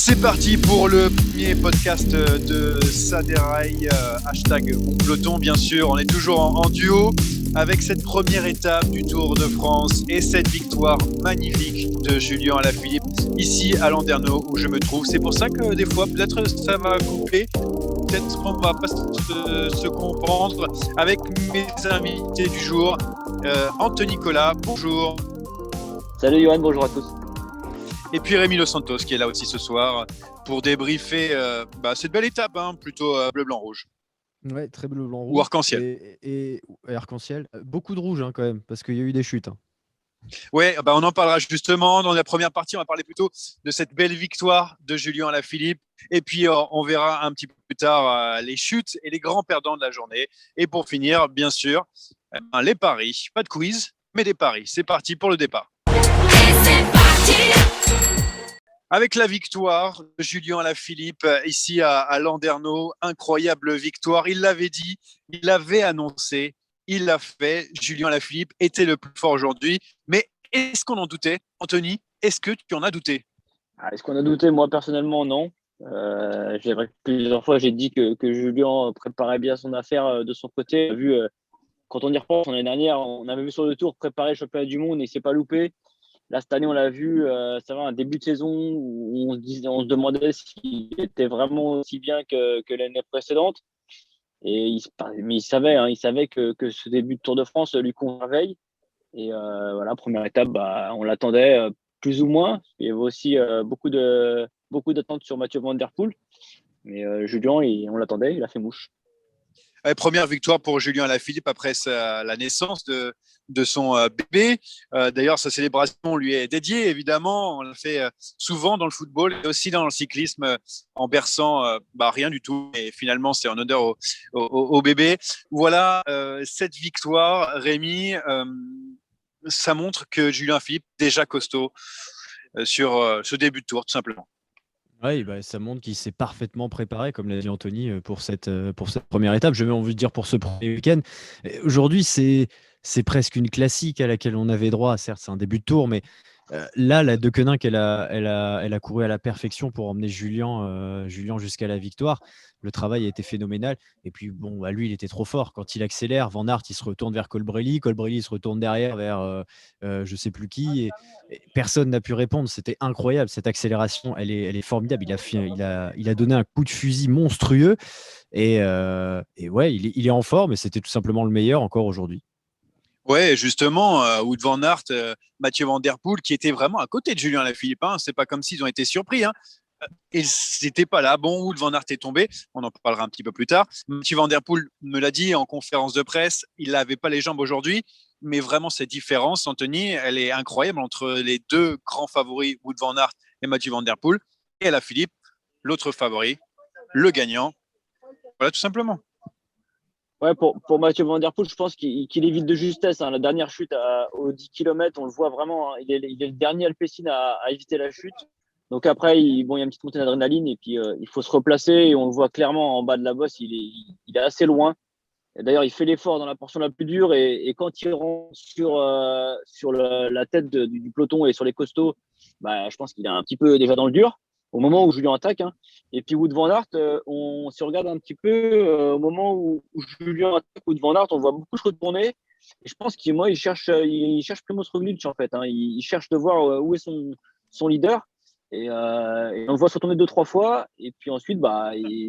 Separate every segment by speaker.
Speaker 1: c'est parti pour le premier podcast de Saderail, hashtag Mon Peloton bien sûr. On est toujours en duo avec cette première étape du Tour de France et cette victoire magnifique de Julien Alaphilippe ici à Landerneau où je me trouve. C'est pour ça que des fois peut-être ça va couper, peut-être qu'on va pas se comprendre avec mes invités du jour. Anthony Nicolas, bonjour.
Speaker 2: Salut Johan, bonjour à tous.
Speaker 1: Et puis Rémi Los Santos qui est là aussi ce soir pour débriefer cette belle étape, plutôt bleu, blanc, rouge.
Speaker 3: Ouais, très bleu, blanc, rouge.
Speaker 1: Ou arc-en-ciel.
Speaker 3: Et arc-en-ciel. Beaucoup de rouge quand même, parce qu'il y a eu des chutes.
Speaker 1: Ouais, on en parlera justement. Dans la première partie, on va parler plutôt de cette belle victoire de Julien Alaphilippe. Et puis, on verra un petit peu plus tard les chutes et les grands perdants de la journée. Et pour finir, bien sûr, les paris. Pas de quiz, mais des paris. C'est parti pour le départ. Et c'est parti! Avec la victoire de Julien Alaphilippe ici à Landerneau, incroyable victoire. Il l'avait dit, il l'avait annoncé, il l'a fait. Julien Alaphilippe était le plus fort aujourd'hui. Mais est-ce qu'on en doutait, Anthony? Est-ce que tu en as douté?
Speaker 2: Est-ce qu'on a douté? Moi, personnellement, non. Plusieurs fois, j'ai dit que Julien préparait bien son affaire de son côté. Quand on y repense, l'année dernière, on avait vu sur le Tour préparer le championnat du monde et il ne s'est pas loupé. Là, cette année, on l'a vu, ça va, un début de saison où on se demandait s'il était vraiment aussi bien que l'année précédente. Mais il savait que ce début de Tour de France lui convenait. Et voilà, première étape, on l'attendait plus ou moins. Il y avait aussi beaucoup d'attentes sur Mathieu Van Der Poel. Mais Julien, on l'attendait, il a fait mouche.
Speaker 1: Première victoire pour Julien Alaphilippe après la naissance de son bébé. D'ailleurs, sa célébration lui est dédiée, évidemment. On l'a fait souvent dans le football et aussi dans le cyclisme en berçant rien du tout. Et finalement, c'est en honneur au bébé. Voilà, cette victoire, Rémi, ça montre que Julien Alaphilippe est déjà costaud sur ce début de tour, tout simplement.
Speaker 3: Oui, ça montre qu'il s'est parfaitement préparé, comme l'a dit Anthony, pour cette première étape. Je vais envie de dire pour ce premier week-end. Aujourd'hui, c'est presque une classique à laquelle on avait droit. Certes, c'est un début de tour, mais là, la Deceuninck, elle a couru à la perfection pour emmener Julien jusqu'à la victoire. Le travail a été phénoménal. Et puis, lui, il était trop fort. Quand il accélère, Van Aert, il se retourne vers Colbrelli. Colbrelli, il se retourne derrière vers je ne sais plus qui. Et personne n'a pu répondre. C'était incroyable. Cette accélération, elle est formidable. Il a donné un coup de fusil monstrueux. Et ouais, il est en forme. Et c'était tout simplement le meilleur encore aujourd'hui.
Speaker 1: Ouais, justement, Wout van Aert, Mathieu Van Der Poel, qui était vraiment à côté de Julien Alaphilippe. C'est pas comme s'ils ont été surpris. Ils n'étaient pas là. Bon, Wout van Aert est tombé. On en parlera un petit peu plus tard. Mathieu Van Der Poel me l'a dit en conférence de presse. Il n'avait pas les jambes aujourd'hui. Mais vraiment, cette différence, Anthony, elle est incroyable entre les deux grands favoris, Wout van Aert et Mathieu Van Der Poel, et Alaphilippe, l'autre favori, le gagnant. Voilà, tout simplement.
Speaker 2: Ouais, pour Mathieu Van Der Poel, je pense qu'il évite de justesse. La dernière chute aux 10 km, on le voit vraiment. Il est le dernier Alpecin à éviter la chute. Donc après, il y a une petite montée d'adrénaline et puis il faut se replacer. Et on le voit clairement en bas de la bosse, il est assez loin. Et d'ailleurs, il fait l'effort dans la portion la plus dure. Et quand il rentre sur la tête du peloton et sur les costauds, je pense qu'il est un petit peu déjà dans le dur au moment où Julien attaque. Et puis Wout van Aert, on se regarde un petit peu au moment où Julien attaque Wout van Aert, on voit beaucoup se retourner. Et je pense qu'il cherche Primoz Roglic en fait. Il cherche de voir où est son leader. Et on le voit se retourner 2-3 fois. Et puis ensuite,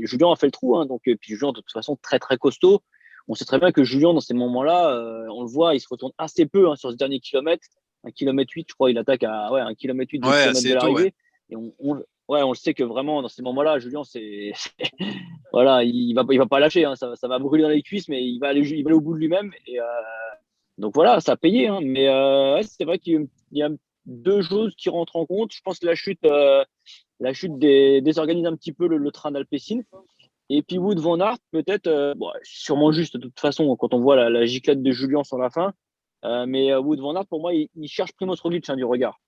Speaker 2: Julien a fait le trou. Donc, et puis Julien, de toute façon, très très costaud. On sait très bien que Julien, dans ces moments-là, on le voit, il se retourne assez peu sur ce dernier kilomètre. 1,8 km, je crois, il attaque à 1,8 km, 2 km de l'arrivée. Ouais. Et on le sait que vraiment, dans ces moments-là, Julien, voilà, il va pas lâcher. Ça va brûler dans les cuisses, mais il va aller au bout de lui-même. Et donc voilà, ça a payé. Mais c'est vrai qu'il y a deux choses qui rentrent en compte. Je pense que la chute désorganise un petit peu le train d'Alpecin. Et puis Wout van Aert, peut-être, sûrement juste de toute façon, quand on voit la giclette de Julien sur la fin. Mais Wout van Aert, pour moi, il cherche Primoz Roglic du regard.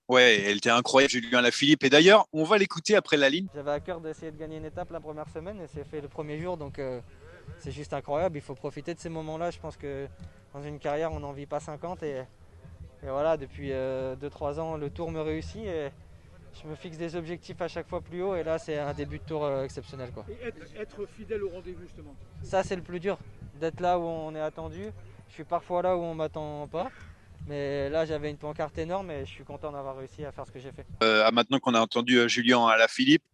Speaker 1: Ouais, elle était incroyable, Julien Alaphilippe. Et d'ailleurs, on va l'écouter après la ligne.
Speaker 4: J'avais à cœur d'essayer de gagner une étape la première semaine et c'est fait le premier jour. Donc c'est juste incroyable. Il faut profiter de ces moments-là. Je pense que dans une carrière, on n'en vit pas 50. Et voilà, depuis 2-3 ans, le Tour me réussit. je me fixe des objectifs à chaque fois plus haut et là c'est un début de tour exceptionnel, quoi.
Speaker 5: Et être fidèle au rendez-vous justement.
Speaker 4: Ça c'est le plus dur, d'être là où on est attendu. Je suis parfois là où on m'attend pas. Mais là, j'avais une pancarte énorme et je suis content d'avoir réussi à faire ce que j'ai fait.
Speaker 1: Maintenant qu'on a entendu Julien Alaphilippe,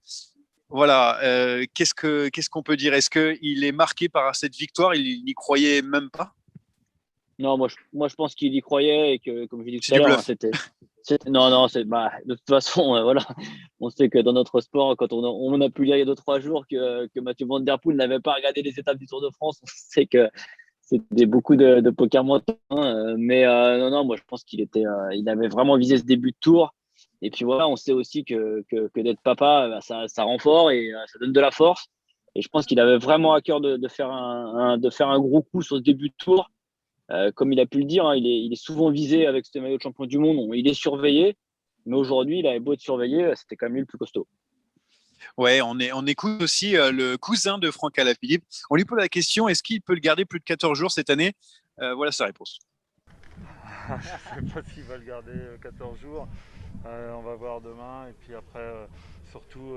Speaker 1: voilà, qu'est-ce qu'on peut dire? Est-ce qu'il est marqué par cette victoire? Il n'y croyait même pas?
Speaker 2: Non, moi, je pense qu'il y croyait et que, comme je l'ai dit
Speaker 1: C'est
Speaker 2: tout à
Speaker 1: du
Speaker 2: l'heure,
Speaker 1: bluff.
Speaker 2: non, de toute façon, voilà, on sait que dans notre sport, quand on a pu lire il y a 2-3 jours que Mathieu Van Der Poel n'avait pas regardé les étapes du Tour de France, on sait que c'était beaucoup de poker mental. Mais non, moi, je pense il avait vraiment visé ce début de tour. Et puis voilà, on sait aussi que d'être papa, ça rend fort et ça donne de la force. Et je pense qu'il avait vraiment à cœur de faire de faire un gros coup sur ce début de tour. Comme il a pu le dire, hein, il est souvent visé avec ce maillot de champion du monde. Il est surveillé, mais aujourd'hui, il avait beau être surveillé, c'était quand même lui le plus costaud.
Speaker 1: Ouais, on écoute aussi le cousin de Franck Alaphilippe. On lui pose la question, est-ce qu'il peut le garder plus de 14 jours cette année? Voilà sa réponse.
Speaker 6: Je ne sais pas s'il va le garder 14 jours. On va voir demain. Et puis après, surtout,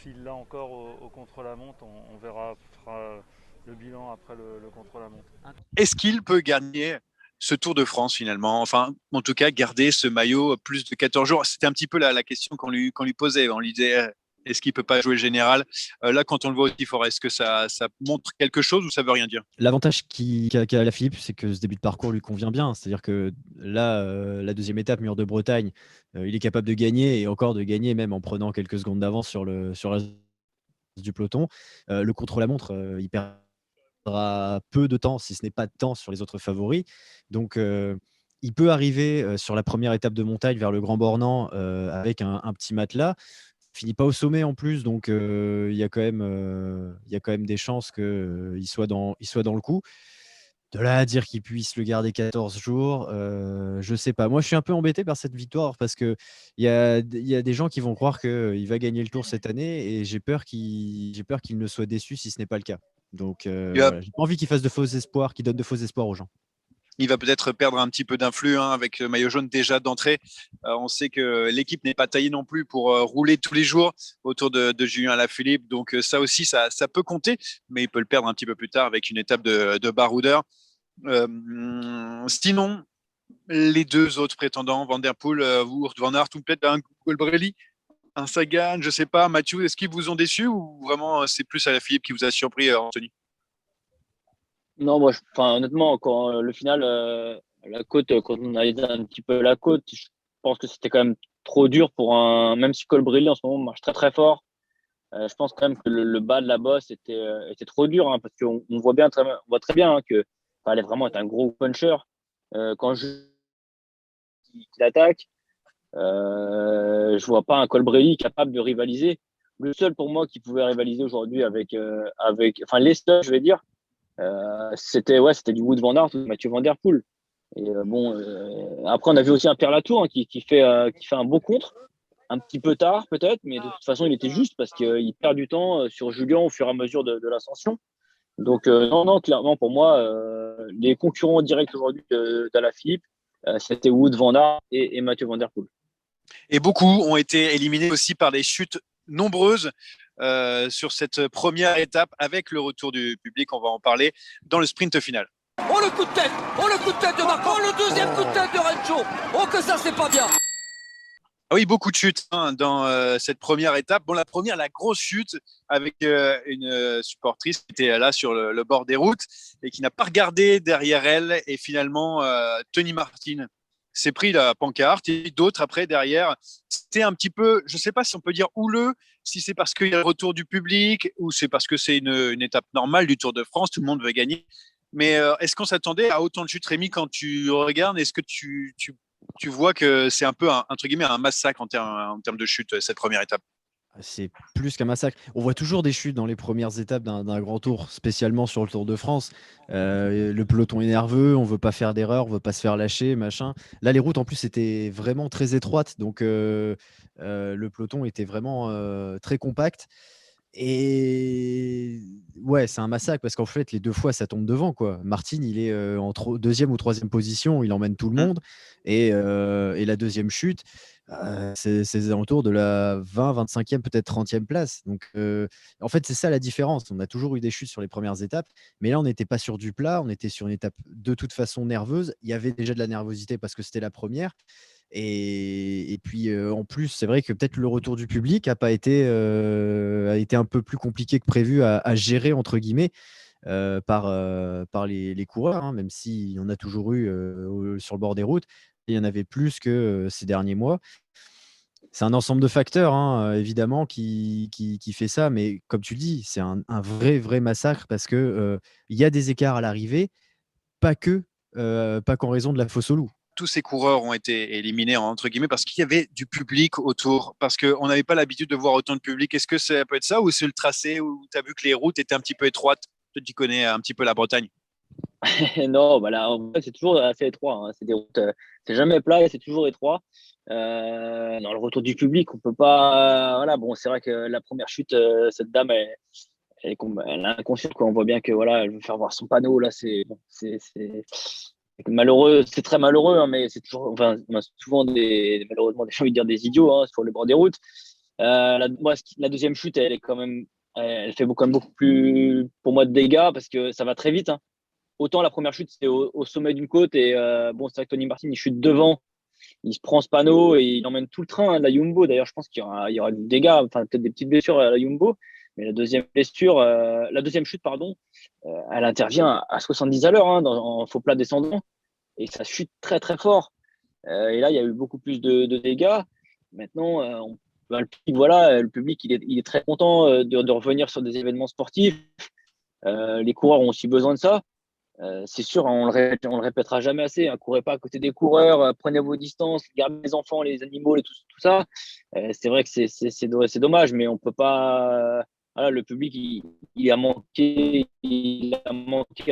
Speaker 6: s'il l'a encore au contre-la-montre, on verra, on fera le bilan après le contre-la-montre.
Speaker 1: Est-ce qu'il peut gagner ce Tour de France finalement? Enfin, en tout cas, garder ce maillot plus de 14 jours. C'était un petit peu la question qu'on lui posait. On lui disait, est-ce qu'il ne peut pas jouer le général? Là, quand on le voit aussi fort, est-ce que ça montre quelque chose ou ça ne veut rien dire?
Speaker 3: L'avantage qu'a Alaphilippe, c'est que ce début de parcours lui convient bien. C'est-à-dire que là, la deuxième étape, Mur de Bretagne, il est capable de gagner et encore de gagner même en prenant quelques secondes d'avance sur le reste du peloton. Le contre-la-montre, il perdra peu de temps, si ce n'est pas de temps, sur les autres favoris. Donc, il peut arriver sur la première étape de montagne vers le Grand Bornand avec un petit matelas. Finit pas au sommet en plus, donc il y a quand même des chances qu'il soit dans le coup. De là à dire qu'il puisse le garder 14 jours, je sais pas. Moi, je suis un peu embêté par cette victoire parce qu'il y a des gens qui vont croire qu'il va gagner le Tour cette année et j'ai peur qu'il ne soit déçu si ce n'est pas le cas. Donc, voilà. J'ai pas envie qu'il fasse de faux espoirs, qu'il donne de faux espoirs aux gens.
Speaker 1: Il va peut-être perdre un petit peu d'influx avec le maillot jaune déjà d'entrée. On sait que l'équipe n'est pas taillée non plus pour rouler tous les jours autour de Julien Alaphilippe. Donc ça aussi, ça peut compter, mais il peut le perdre un petit peu plus tard avec une étape de baroudeur. Sinon, les deux autres prétendants, Van Der Poel, Wout van Aert, ou peut-être un Colbrelli, un Sagan, je ne sais pas. Mathieu, est-ce qu'ils vous ont déçu ou vraiment c'est plus Alaphilippe qui vous a surpris, Anthony?
Speaker 2: Non, moi, honnêtement, quand le final, la côte, quand on a aidé un petit peu la côte, je pense que c'était quand même trop dur même si Colbrelli en ce moment marche très très fort. Je pense quand même que le bas de la bosse était trop dur, hein, parce qu'on voit on voit très bien hein, que fallait vraiment être un gros puncher quand qu'il attaque. Je vois pas un Colbrelli capable de rivaliser. Le seul pour moi qui pouvait rivaliser aujourd'hui enfin les seuls, je vais dire, c'était du Wout van Aert ou Mathieu Van Der Poel. Et après on a vu aussi un Pierre Latour hein, qui fait un beau contre, un petit peu tard peut-être, mais de toute façon il était juste parce qu'il perd du temps sur Julien au fur et à mesure de l'ascension. Donc non, clairement pour moi les concurrents directs aujourd'hui d'Alaphilippe, c'était Wout van Aert et Mathieu Van Der Poel.
Speaker 1: Et beaucoup ont été éliminés aussi par des chutes nombreuses sur cette première étape avec le retour du public. On va en parler dans le sprint final.
Speaker 7: Oh le coup de tête! Oh le coup de tête de Marco! Oh le deuxième coup de tête de Rencho! Oh que ça c'est pas bien!
Speaker 1: Ah oui, beaucoup de chutes dans cette première étape. Bon, la grosse chute avec une supportrice qui était là sur le bord des routes et qui n'a pas regardé derrière elle. Et finalement, Tony Martin s'est pris la pancarte et d'autres après derrière. C'était un petit peu, je ne sais pas si on peut dire houleux, si c'est parce qu'il y a le retour du public ou c'est parce que c'est une étape normale du Tour de France, tout le monde veut gagner. Mais est-ce qu'on s'attendait à autant de chutes, Rémi, quand tu regardes? Est-ce que tu vois que c'est un peu, entre guillemets, un massacre en termes de chute, cette première étape?
Speaker 3: C'est plus qu'un massacre. On voit toujours des chutes dans les premières étapes d'un grand tour, spécialement sur le Tour de France. Le peloton est nerveux, on veut pas faire d'erreur, on veut pas se faire lâcher, machin. Là, les routes, en plus, étaient vraiment très étroites, donc le peloton était vraiment très compact. Et ouais, c'est un massacre parce qu'en fait, les 2 fois, ça tombe devant, quoi. Martin, il est, en 2e ou 3e position, il emmène tout le
Speaker 1: Mmh.
Speaker 3: monde et la deuxième chute, c'est aux alentours de la 20-25e, peut-être 30e place. Donc en fait, c'est ça la différence. On a toujours eu des chutes sur les premières étapes, mais là, on n'était pas sur du plat, on était sur une étape de toute façon nerveuse. Il y avait déjà de la nervosité parce que c'était la première. Et puis, en plus, c'est vrai que peut-être le retour du public a été un peu plus compliqué que prévu à «gérer» entre guillemets, par les coureurs, hein, même s'il y en a toujours eu, sur le bord des routes. Il y en avait plus que, ces derniers mois. C'est un ensemble de facteurs, hein, évidemment qui fait ça, mais comme tu le dis, c'est un vrai, vrai massacre parce que, il y a des écarts à l'arrivée, pas que, pas qu'en raison de la fosse aux loups.
Speaker 1: Tous ces coureurs ont été éliminés entre guillemets parce qu'il y avait du public autour, parce qu'on n'avait pas l'habitude de voir autant de public. Est-ce que ça peut être ça ou c'est le tracé où tu as vu que les routes étaient un petit peu étroites? Toi, tu connais un petit peu la Bretagne.
Speaker 2: Non, bah là, en fait, c'est toujours assez étroit, hein. C'est des routes, c'est jamais plat et c'est toujours étroit. Dans le retour du public, on peut pas. Voilà, bon, c'est vrai que la première chute, cette dame, elle est inconsciente, quoi. On voit bien que voilà, elle veut faire voir son panneau. Là, c'est malheureux, c'est très malheureux, hein, mais c'est toujours, enfin, on a souvent malheureusement, j'ai envie de dire des idiots, hein, sur le bord des routes. La deuxième chute, elle est quand même, elle fait quand même beaucoup plus, pour moi, de dégâts parce que ça va très vite, hein. Autant la première chute, c'était au sommet d'une côte et bon, c'est vrai que Tony Martin, il chute devant, il se prend ce panneau et il emmène tout le train, hein, de la Jumbo. D'ailleurs, je pense qu'il y aura du dégât, enfin peut-être des petites blessures à la Jumbo. Mais la deuxième chute, pardon, elle intervient à 70 à l'heure, hein, en faux plat descendant et ça chute très très fort. Et là, il y a eu beaucoup plus de dégâts. Maintenant, voilà, le public, il est très content de revenir sur des événements sportifs. Les coureurs ont aussi besoin de ça. C'est sûr, hein, on le répétera jamais assez, hein, courez pas à côté des coureurs, prenez vos distances, gardez les enfants, les animaux, tout ça. C'est vrai que c'est dommage, mais on peut pas. Voilà, le public, il a manqué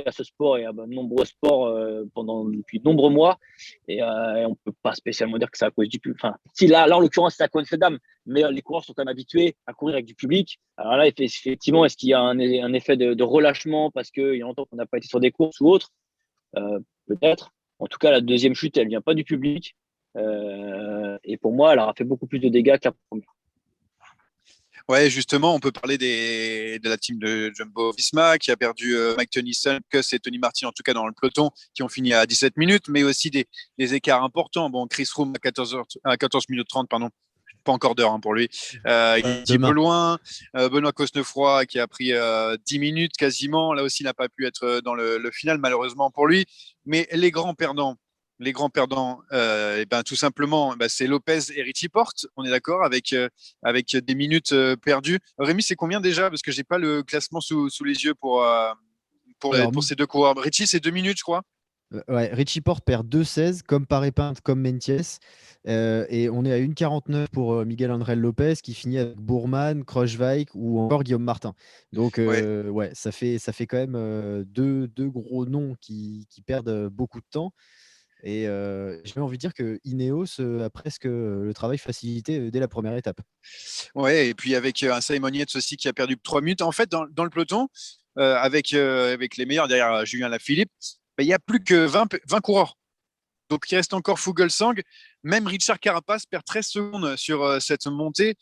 Speaker 2: à ce sport et à de nombreux sports depuis de nombreux mois. Et on peut pas spécialement dire que c'est à cause du public. Enfin, si là, en l'occurrence, c'est à cause de cette dame, mais les coureurs sont quand même habitués à courir avec du public. Alors là, effectivement, est-ce qu'il y a un effet de relâchement parce qu'il y a longtemps qu'on n'a pas été sur des courses ou autre? Peut-être. En tout cas, la deuxième chute, elle vient pas du public. Et pour moi, elle aura fait beaucoup plus de dégâts que la première.
Speaker 1: Ouais, justement, on peut parler de la team de Jumbo Visma qui a perdu Mike Tennyson, Kuss et Tony Martin, en tout cas dans le peloton, qui ont fini à 17 minutes, mais aussi des écarts importants. Bon, Chris Froome à 14 minutes 30, pardon. Pas encore d'heure, hein, pour lui. Il est un petit peu loin. Benoît Cosnefroy qui a pris 10 minutes quasiment. Là aussi, il n'a pas pu être dans le final, malheureusement pour lui. Mais les grands perdants, tout simplement, c'est Lopez et Richie Porte. On est d'accord avec des minutes perdues. Rémi, c'est combien déjà? Parce que j'ai pas le classement sous les yeux
Speaker 3: Alors,
Speaker 1: pour ces deux coureurs. Richie, c'est 2 minutes, je crois.
Speaker 3: Ouais, Richie Porte perd 2,16 comme Paré-Pinte, comme Meintjes. Et on est à 1,49 pour Miguel André Lopez qui finit avec Bourman, Kruijswijk ou encore Guillaume Martin. Donc, ouais, ça fait quand même deux gros noms qui perdent beaucoup de temps. Et j'ai envie de dire que Ineos a presque le travail facilité dès la première étape.
Speaker 1: Ouais, et puis avec un Simon Yates aussi qui a perdu 3 minutes. En fait, dans le peloton, avec les meilleurs derrière Julien Lafilippe, il n'y a plus que 20 coureurs. Donc, il reste encore Fuglsang. Même Richard Carapace perd 13 secondes sur cette montée.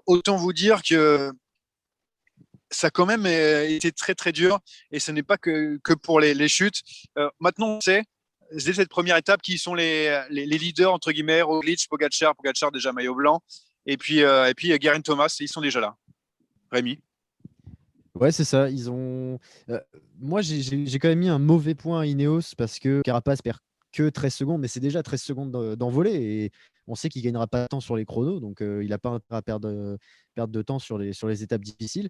Speaker 1: Autant vous dire que ça a quand même été très, très dur. Et ce n'est pas que pour les chutes. Maintenant, on sait, dès cette première étape, qui sont les leaders, entre guillemets, Roglic, Pogacar déjà maillot blanc. Et puis Geraint Thomas, ils sont déjà là. Rémi.
Speaker 3: Ouais, c'est ça. Ils ont. Moi, j'ai quand même mis un mauvais point à Ineos parce que Carapace perd que 13 secondes, mais c'est déjà 13 secondes d'envolée et on sait qu'il ne gagnera pas de temps sur les chronos, donc il n'a pas intérêt à perdre de temps sur les étapes difficiles.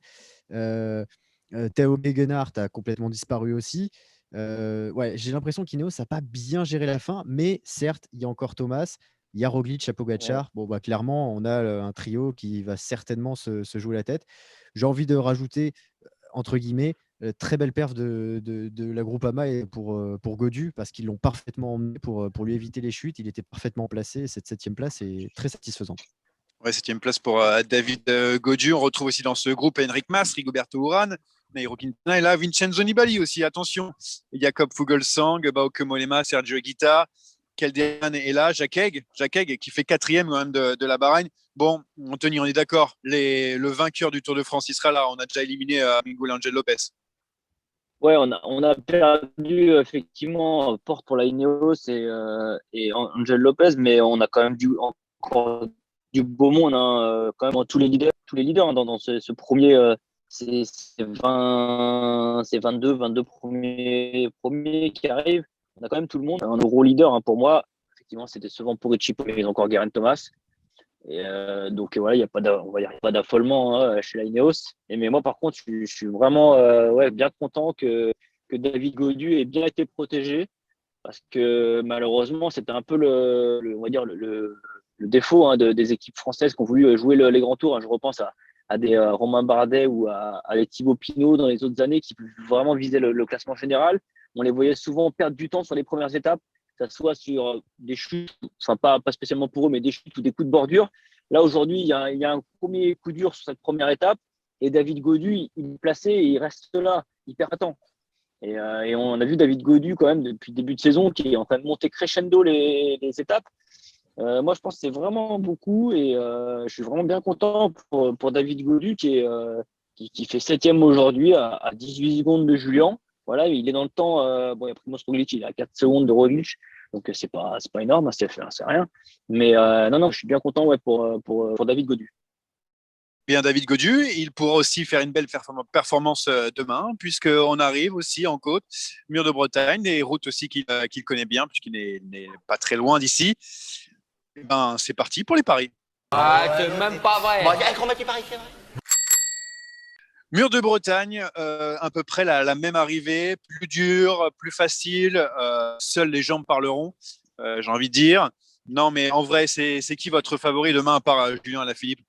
Speaker 3: Théo Gegenhardt a complètement disparu aussi. Ouais, j'ai l'impression qu'Ineos n'a pas bien géré la fin, mais certes, il y a encore Thomas, il y a Roglic, Pogacar. Bon, clairement, on a un trio qui va certainement se jouer la tête. J'ai envie de rajouter, entre guillemets, très belle perf de la Groupama et pour Godu, parce qu'ils l'ont parfaitement emmené pour lui éviter les chutes. Il était parfaitement placé. Cette 7e place est très satisfaisante.
Speaker 1: Ouais, 7e place pour David Gaudu. On retrouve aussi dans ce groupe Henrik Mas, Rigoberto Urán, Nairo Quintana et là Vincenzo Nibali aussi. Attention, Jakob Fuglsang, Bauke Mollema, Sergio Higuita, Calderon est là, Jacques Haig qui fait 4e quand même de la Bahreïn. Bon, Anthony, on est d'accord, le vainqueur du Tour de France, il sera là. On a déjà éliminé Miguel Angel Lopez.
Speaker 2: Ouais, on a perdu effectivement Porte pour la Ineos et Angel Lopez, mais on a quand même encore du beau monde, hein, quand même tous les leaders hein, dans ce premier, c'est 22 premiers qui arrivent. On a quand même tout le monde. Un gros leader hein, pour moi. Effectivement, c'était souvent pour Richie, mais il y a encore Geraint Thomas. Et donc voilà, il n'y a pas d'affolement hein, chez la Ineos. Mais moi, par contre, je suis vraiment bien content que David Gaudu ait bien été protégé parce que malheureusement, c'était un peu on va dire le défaut hein, des équipes françaises qui ont voulu jouer les grands tours. Hein. Je repense à des Romain Bardet ou à des Thibaut Pinot dans les autres années qui vraiment visaient le classement général. On les voyait souvent perdre du temps sur les premières étapes, que ce soit sur des chutes, enfin pas spécialement pour eux, mais des chutes ou des coups de bordure. Là, aujourd'hui, il y a un premier coup dur sur cette première étape et David Gaudu, il est placé et il reste là, il perd temps. Et on a vu David Gaudu quand même depuis le début de saison qui est en train de monter crescendo les étapes. Moi, je pense que c'est vraiment beaucoup et je suis vraiment bien content pour David Gaudu qui fait 7e aujourd'hui à 18 secondes de Julien. Voilà, il est dans le temps. Bon, il y a Primož Roglič, il est à 4 secondes de Roglič, donc c'est pas énorme, c'est rien. Mais non, je suis bien content pour David Gaudu.
Speaker 1: Bien, David Gaudu, il pourra aussi faire une belle performance demain, puisqu'on arrive aussi en côte, Mur de Bretagne, des routes aussi qu'il connaît bien, puisqu'il n'est pas très loin d'ici. Et ben, c'est parti pour les paris.
Speaker 7: Ah, c'est même pas vrai.
Speaker 8: Bon, qu'on mette les paris, c'est vrai.
Speaker 1: Mur de Bretagne, à peu près la même arrivée, plus dur, plus facile, seules les jambes parleront, j'ai envie de dire. Non, mais en vrai, c'est qui votre favori demain à part Julien Alaphilippe?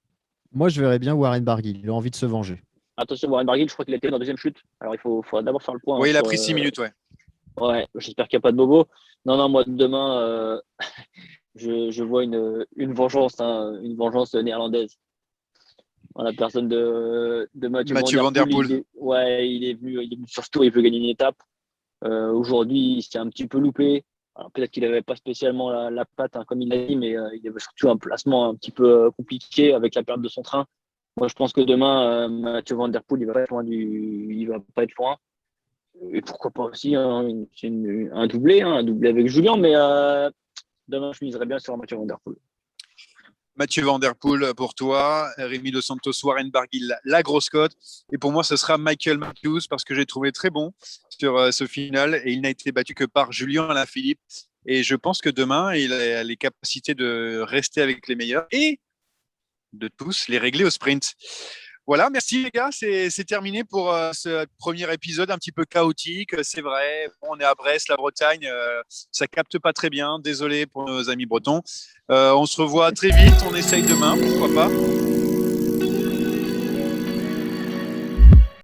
Speaker 3: Moi, je verrais bien Warren Barguil. Il a envie de se venger.
Speaker 2: Attention, Warren Barguil, je crois qu'il a été dans la deuxième chute. Alors, il faudra d'abord faire le point.
Speaker 1: Oui, il a pris 6 minutes, ouais.
Speaker 2: Ouais, j'espère qu'il n'y a pas de bobo. Non, moi, demain, je vois une vengeance, hein, une vengeance néerlandaise. En la personne de Mathieu Van Der Poel. Il est venu sur ce tour, il veut gagner une étape. Aujourd'hui, il s'est un petit peu loupé. Alors, peut-être qu'il n'avait pas spécialement la patte, hein, comme il l'a dit, mais il avait surtout un placement un petit peu compliqué avec la perte de son train. Moi, je pense que demain, Mathieu Van Der Poel, il va pas être loin. Et pourquoi pas aussi un doublé avec Julien, mais demain, je miserais bien sur Mathieu Van Der Poel.
Speaker 1: Mathieu Van Der Poel pour toi, Rémi Dos Santos, Warren Barguil, la grosse cote. Et pour moi, ce sera Michael Matthews parce que j'ai trouvé très bon sur ce final et il n'a été battu que par Julien Alaphilippe. Et je pense que demain, il a les capacités de rester avec les meilleurs et de tous les régler au sprint. Voilà, merci les gars, c'est terminé pour ce premier épisode un petit peu chaotique, c'est vrai. On est à Brest, la Bretagne, ça capte pas très bien, désolé pour nos amis bretons. On se revoit très vite, on essaye demain, pourquoi pas.